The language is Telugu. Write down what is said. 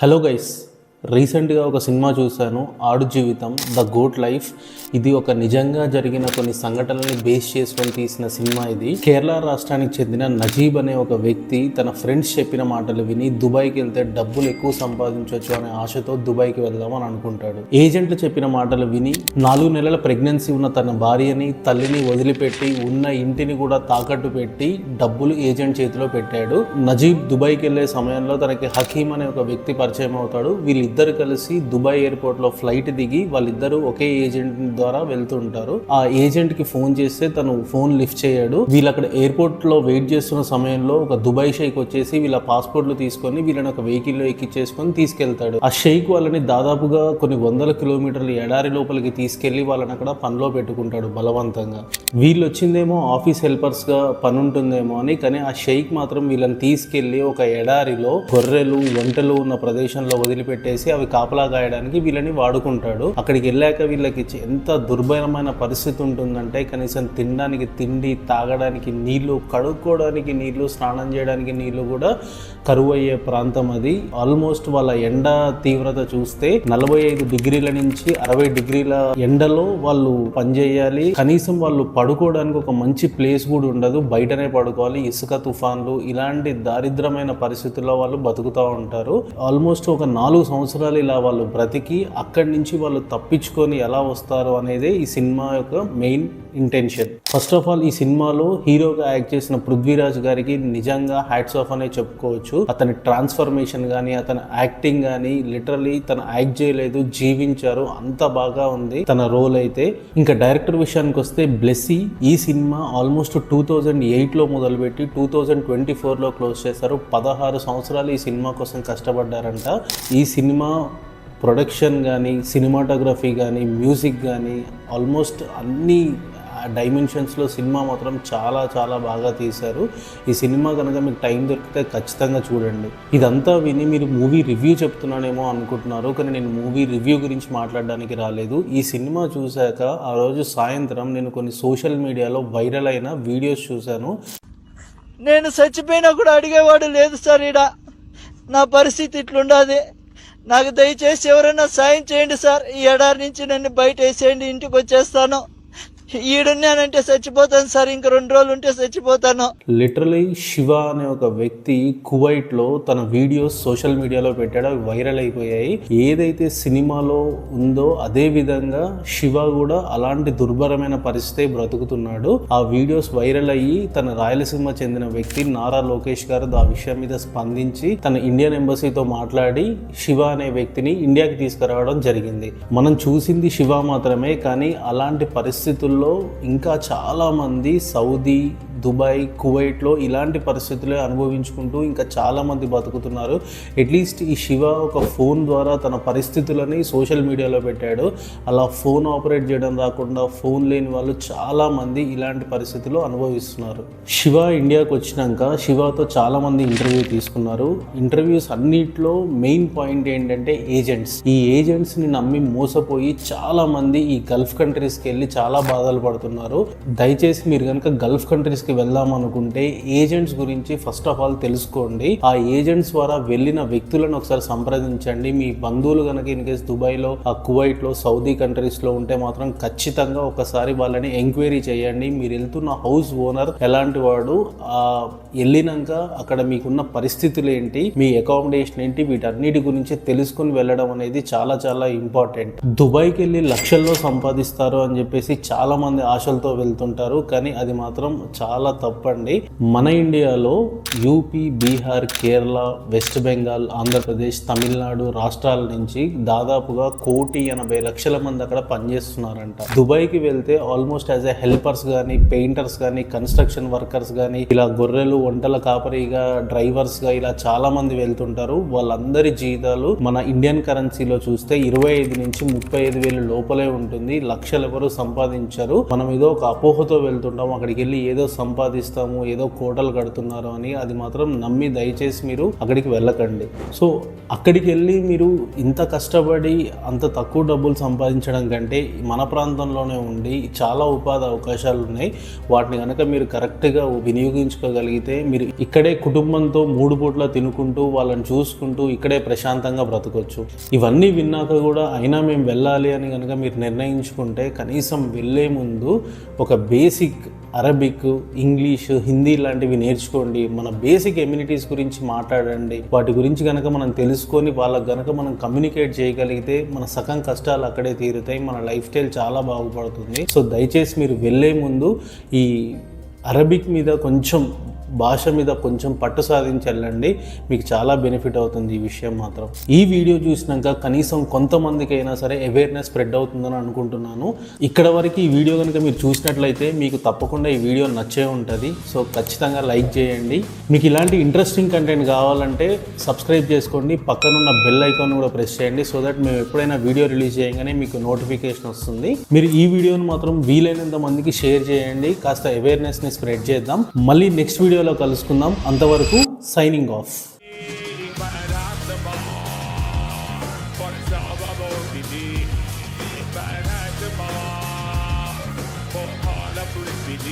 హలో గైస్, రీసెంట్గా ఒక సినిమా చూశాను, ఆడు జీవితం ద గోట్ లైఫ్. ఇది ఒక నిజంగా జరిగిన కొన్ని సంఘటనల్ని బేస్ చేసుకొని తీసిన సినిమా. ఇది కేరళ రాష్ట్రానికి చెందిన నజీబ్ అనే ఒక వ్యక్తి తన ఫ్రెండ్స్ చెప్పిన మాటలు విని దుబాయ్కి వెళ్తే డబ్బులు ఎక్కువ సంపాదించవచ్చు అనే ఆశతో దుబాయ్కి వెళ్దామని అనుకుంటాడు. ఏజెంట్లు చెప్పిన మాటలు విని 4 నెలల ప్రెగ్నెన్సీ ఉన్న తన భార్యని తల్లిని వదిలిపెట్టి ఉన్న ఇంటిని కూడా తాకట్టు పెట్టి డబ్బులు ఏజెంట్ చేతిలో పెట్టాడు. నజీబ్ దుబాయ్కి వెళ్లే సమయంలో తనకి హకీమ్ అనే ఒక వ్యక్తి పరిచయం అవుతాడు. వీళ్ళిద్దరు కలిసి దుబాయ్ ఎయిర్పోర్ట్ లో ఫ్లైట్ దిగి వాళ్ళిద్దరూ ఒకే ఏజెంట్ ద్వారా వెళ్తుంటారు. ఆ ఏజెంట్ కి ఫోన్ చేస్తే తను ఫోన్ లిఫ్ట్ చేయడు. వీళ్ళు అక్కడ ఎయిర్పోర్ట్ లో వెయిట్ చేస్తున్న సమయంలో ఒక దుబాయ్ షేక్ వచ్చేసి వీళ్ళ పాస్పోర్ట్లు తీసుకొని వీళ్ళని ఒక వెహికల్ లో ఎక్కించేసుకొని తీసుకెళ్తాడు. ఆ షేక్ వాళ్ళని దాదాపుగా కొన్ని 100 కిలోమీటర్లు ఎడారి లోపలికి తీసుకెళ్లి వాళ్ళని అక్కడ పనిలో పెట్టుకుంటాడు బలవంతంగా. వీళ్ళు వచ్చిందేమో ఆఫీస్ హెల్పర్స్ గా పని ఉంటుందేమో అని, కానీ ఆ షేక్ మాత్రం వీళ్ళని తీసుకెళ్లి ఒక ఎడారిలో గొర్రెలు ఒంటెలు ఉన్న ప్రదేశంలో వదిలిపెట్టేసి అవి కాపలా కాయడానికి వీళ్ళని వాడుకుంటాడు. అక్కడికి వెళ్ళాక వీళ్ళకి ఎంత దుర్భరమైన పరిస్థితి ఉంటుందంటే కనీసం తినడానికి తిండి, తాగడానికి నీళ్లు, కడుక్కోవడానికి నీళ్లు, స్నానం చేయడానికి నీళ్లు కూడా కరువు అయ్యే ప్రాంతం అది. ఆల్మోస్ట్ వాళ్ళ ఎండ తీవ్రత చూస్తే 45 డిగ్రీల నుంచి 60 డిగ్రీల ఎండలో వాళ్ళు పనిచేయాలి. కనీసం వాళ్ళు పడుకోవడానికి ఒక మంచి ప్లేస్ కూడా ఉండదు, బయటనే పడుకోవాలి. ఇసుక తుఫాన్లు ఇలాంటి దారిద్రమైన పరిస్థితుల్లో వాళ్ళు బతుకుతూ ఉంటారు. ఆల్మోస్ట్ ఒక 4 సంవత్సరాలు ఇలా వాళ్ళు బ్రతికి అక్కడి నుంచి వాళ్ళు తప్పించుకొని ఎలా వస్తారు అనేదే ఈ సినిమా యొక్క main intention. First of all ఈ సినిమాలో హీరోగా యాక్ట్ చేసిన పృథ్వీరాజ్ గారికి నిజంగా హ్యాట్స్ ఆఫ్ అనే చెప్పుకోవచ్చు. అతని ట్రాన్స్ఫర్మేషన్ కానీ అతని యాక్టింగ్ కానీ లిటరలీ తను యాక్ట్ చేయలేదు, జీవించారు. అంత బాగా ఉంది తన రోల్ అయితే. ఇంకా డైరెక్టర్ విషయానికి వస్తే బ్లెస్సీ ఈ సినిమా ఆల్మోస్ట్ 2008లో మొదలుపెట్టి 2024లో క్లోజ్ చేశారు. 16 సంవత్సరాలు ఈ సినిమా కోసం కష్టపడ్డారంట. ఈ సినిమా ప్రొడక్షన్ కానీ, సినిమాటోగ్రఫీ కానీ, మ్యూజిక్ కానీ ఆల్మోస్ట్ అన్ని డైమెన్షన్స్లో సినిమా మాత్రం చాలా చాలా బాగా తీశారు. ఈ సినిమా కనుక మీకు టైం దొరికితే ఖచ్చితంగా చూడండి. ఇదంతా విని మీరు మూవీ రివ్యూ చెప్తున్నానేమో అనుకుంటున్నారు, కానీ నేను మూవీ రివ్యూ గురించి మాట్లాడడానికి రాలేదు. ఈ సినిమా చూశాక ఆ రోజు సాయంత్రం నేను కొన్ని సోషల్ మీడియాలో వైరల్ అయిన వీడియోస్ చూశాను. నేను చచ్చిపోయినా కూడా అడిగేవాడు లేదు సార్. ఈడ నా పరిస్థితి ఇట్లుండాది. నాకు దయచేసి ఎవరైనా సాయం చేయండి సార్. ఈ ఎడారి నుంచి నన్ను బయట వేసేయండి, ఇంటికి వచ్చేస్తాను. ఈడున్నానంటే చచ్చిపోతాను సార్, ఇంక 2 రోజులు ఉంటే చచ్చిపోతాను. లిటరలీ శివ అనే ఒక వ్యక్తి కువైట్ లో తన వీడియోస్ సోషల్ మీడియాలో పెట్టాడు, అవి వైరల్ అయిపోయాయి. ఏదైతే సినిమాలో ఉందో అదే విధంగా శివ కూడా అలాంటి దుర్భరమైన పరిస్థితి బ్రతుకుతున్నాడు. ఆ వీడియోస్ వైరల్ అయ్యి తన రాయలసీమ చెందిన వ్యక్తి నారా లోకేష్ గారు ఆ విషయం మీద స్పందించి తన ఇండియన్ ఎంబసీతో మాట్లాడి శివ అనే వ్యక్తిని ఇండియాకి తీసుకురావడం జరిగింది. మనం చూసింది శివ మాత్రమే, కానీ అలాంటి పరిస్థితుల్లో ఇంకా చాలా మంది సౌదీ, దుబాయ్, కువైట్లో ఇలాంటి పరిస్థితులే అనుభవించుకుంటూ ఇంకా చాలా మంది బతుకుతున్నారు. అట్లీస్ట్ ఈ శివ ఒక ఫోన్ ద్వారా తన పరిస్థితులని సోషల్ మీడియాలో పెట్టాడు. అలా ఫోన్ ఆపరేట్ చేయడం రాకుండా ఫోన్ లేని వాళ్ళు చాలా మంది ఇలాంటి పరిస్థితుల్లో అనుభవిస్తున్నారు. శివ ఇండియాకి వచ్చినాక శివతో చాలా మంది ఇంటర్వ్యూ తీసుకున్నారు. ఇంటర్వ్యూస్ అన్నిట్లో మెయిన్ పాయింట్ ఏంటంటే ఏజెంట్స్. ఈ ఏజెంట్స్ ని నమ్మి మోసపోయి చాలా మంది ఈ గల్ఫ్ కంట్రీస్కి వెళ్ళి చాలా బాధలు పడుతున్నారు. దయచేసి మీరు కనుక గల్ఫ్ కంట్రీస్కి వెళ్దాం అనుకుంటే ఏజెంట్స్ గురించి ఫస్ట్ ఆఫ్ ఆల్ తెలుసుకోండి. ఆ ఏజెంట్స్ ద్వారా వెళ్ళిన వ్యక్తులను ఒకసారి సంప్రదించండి. మీ బంధువులు కనుక ఇన్ కేసు దుబాయ్లో, కువైట్లో, సౌదీ కంట్రీస్లో ఉంటే మాత్రం ఖచ్చితంగా ఒకసారి వాళ్ళని ఎంక్వైరీ చేయండి. మీరు వెళ్తున్న హౌస్ ఓనర్ ఎలాంటి వాడు, వెళ్ళినాక అక్కడ మీకున్న పరిస్థితులు ఏంటి, మీ అకామిడేషన్ ఏంటి, వీటన్నిటి గురించి తెలుసుకుని వెళ్ళడం అనేది చాలా చాలా ఇంపార్టెంట్. దుబాయ్కి వెళ్ళి లక్షల్లో సంపాదిస్తారు అని చెప్పేసి చాలా మంది ఆశలతో వెళ్తుంటారు, కానీ అది మాత్రం చాలా తప్పండి. మన ఇండియాలో యూపీ, బీహార్, కేరళ, వెస్ట్ బెంగాల్, ఆంధ్రప్రదేశ్, తమిళనాడు రాష్ట్రాల నుంచి దాదాపుగా 1,80,00,000 మంది అక్కడ పనిచేస్తున్నారంట. దుబాయ్కి వెళ్తే ఆల్మోస్ట్ యాజ్ ఎ హెల్పర్స్ కానీ, పెయింటర్స్ కానీ, కన్స్ట్రక్షన్ వర్కర్స్ కానీ, ఇలా గొర్రెలు వంటల కాపరిగా, డ్రైవర్స్ గా ఇలా చాలా మంది వెళ్తుంటారు. వాళ్ళందరి జీతాలు మన ఇండియన్ కరెన్సీలో చూస్తే 25 నుంచి 35 వేలు లోపలే ఉంటుంది. లక్షలు ఎవరు సంపాదించారు. ఉంటారు. మనం ఏదో ఒక అపోహతో వెళ్తుంటాము, అక్కడికి వెళ్ళి ఏదో సంపాదిస్తాము, ఏదో కోటలు కడుతున్నారు అని. అది మాత్రం నమ్మి దయచేసి మీరు అక్కడికి వెళ్ళకండి. సో అక్కడికి వెళ్ళి మీరు ఇంత కష్టపడి అంత తక్కువ డబ్బులు సంపాదించడం కంటే మన ప్రాంతంలోనే ఉండి చాలా ఉపాధి అవకాశాలు ఉన్నాయి. వాటిని కనుక మీరు కరెక్ట్గా వినియోగించుకోగలిగితే మీరు ఇక్కడే కుటుంబంతో 3 పూట్ల తినుకుంటూ వాళ్ళని చూసుకుంటూ ఇక్కడే ప్రశాంతంగా బ్రతకొచ్చు. ఇవన్నీ విన్నాక కూడా అయినా మేము వెళ్ళాలి అని కనుక మీరు నిర్ణయించుకుంటే కనీసం వెళ్ళే ముందు ఒక బేసిక్ అరబిక్, ఇంగ్లీష్, హిందీ లాంటివి నేర్చుకోండి. మన బేసిక్ ఎమ్యూనిటీస్ గురించి మాట్లాడండి. వాటి గురించి కనుక మనం తెలుసుకొని వాళ్ళకి కనుక మనం కమ్యూనికేట్ చేయగలిగితే మన సగం కష్టాలు అక్కడే తీరుతాయి. మన లైఫ్ స్టైల్ చాలా బాగుపడుతుంది. సో దయచేసి మీరు వెళ్ళే ముందు ఈ అరబిక్ మీద కొంచెం, భాష మీద కొంచెం పట్టు సాధించి వెళ్ళండి. మీకు చాలా బెనిఫిట్ అవుతుంది ఈ విషయం మాత్రం. ఈ వీడియో చూసినాక కనీసం కొంతమందికైనా సరే అవేర్నెస్ స్ప్రెడ్ అవుతుందని అనుకుంటున్నాను. ఇక్కడ వరకు ఈ వీడియో కనుక మీరు చూసినట్లయితే మీకు తప్పకుండా ఈ వీడియో నచ్చే ఉంటుంది. సో ఖచ్చితంగా లైక్ చేయండి. మీకు ఇలాంటి ఇంట్రెస్టింగ్ కంటెంట్ కావాలంటే సబ్స్క్రైబ్ చేసుకోండి. పక్కనున్న బెల్ ఐకాన్ కూడా ప్రెస్ చేయండి. సో దట్ మేము ఎప్పుడైనా వీడియో రిలీజ్ చేయగానే మీకు నోటిఫికేషన్ వస్తుంది. మీరు ఈ వీడియోని మాత్రం వీలైనంత మందికి షేర్ చేయండి. కాస్త అవేర్నెస్ని స్ప్రెడ్ చేద్దాం. మళ్ళీ నెక్స్ట్ వీడియోలో కలుసుకుందాం. అంతవరకు signing off. But I had the bar, but all I put it